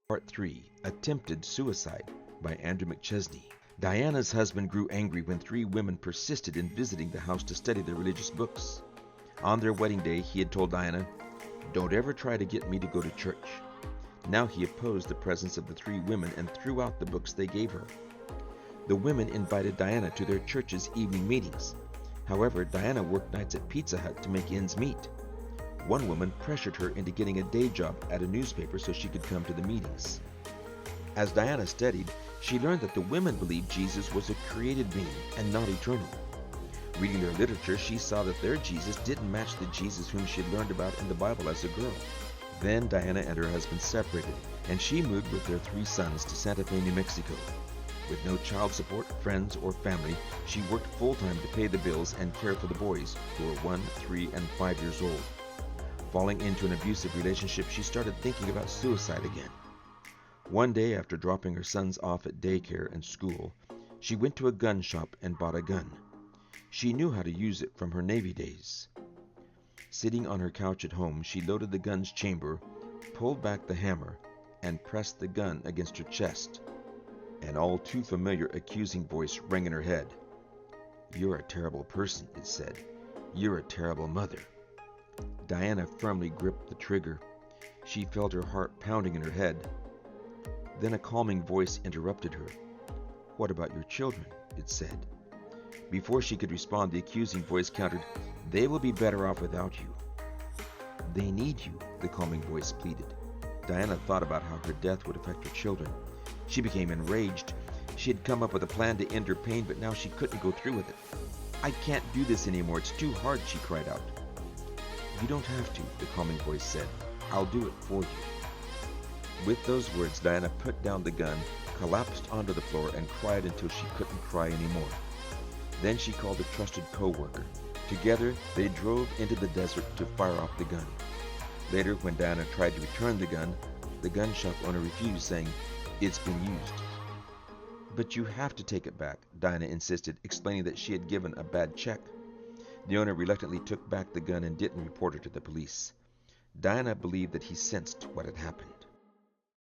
Part 3, Attempted Suicide by Andrew McChesney. Diana's husband grew angry when three women persisted in visiting the house to study their religious books. On their wedding day, he had told Diana, "Don't ever try to get me to go to church." Now he opposed the presence of the three women and threw out the books they gave her. The women invited Diana to their church's evening meetings. However, Diana worked nights at Pizza Hut to make ends meet. One woman pressured her into getting a day job at a newspaper so she could come to the meetings. As Diana studied, she learned that the women believed Jesus was a created being and not eternal. Reading their literature, she saw that their Jesus didn't match the Jesus whom she had learned about in the Bible as a girl. Then Diana and her husband separated, and she moved with their three sons to Santa Fe, New Mexico. With no child support, friends, or family, she worked full-time to pay the bills and care for the boys, who were 1, 3, and 5 years old. Falling into an abusive relationship, she started thinking about suicide again. One day, after dropping her sons off at daycare and school, she went to a gun shop and bought a gun. She knew how to use it from her Navy days. Sitting on her couch at home, she loaded the gun's chamber, pulled back the hammer, and pressed the gun against her chest. An all too familiar accusing voice rang in her head. "You're a terrible person," it said. "You're a terrible mother." Diana firmly gripped the trigger. She felt her heart pounding in her head. Then a calming voice interrupted her. "What about your children?" it said. Before she could respond, the accusing voice countered, "They will be better off without you." "They need you," the calming voice pleaded. Diana thought about how her death would affect her children. She became enraged. She had come up with a plan to end her pain, but now she couldn't go through with it. "I can't do this anymore. It's too hard," she cried out. "You don't have to," the calming voice said. "I'll do it for you." With those words, Diana put down the gun, collapsed onto the floor, and cried until she couldn't cry anymore. Then she called a trusted co-worker. Together, they drove into the desert to fire off the gun. Later, when Diana tried to return the gun shop owner refused, saying, "It's been used." "But you have to take it back," Diana insisted, explaining that she had given a bad check. The owner reluctantly took back the gun and didn't report her to the police. Diana believed that he sensed what had happened.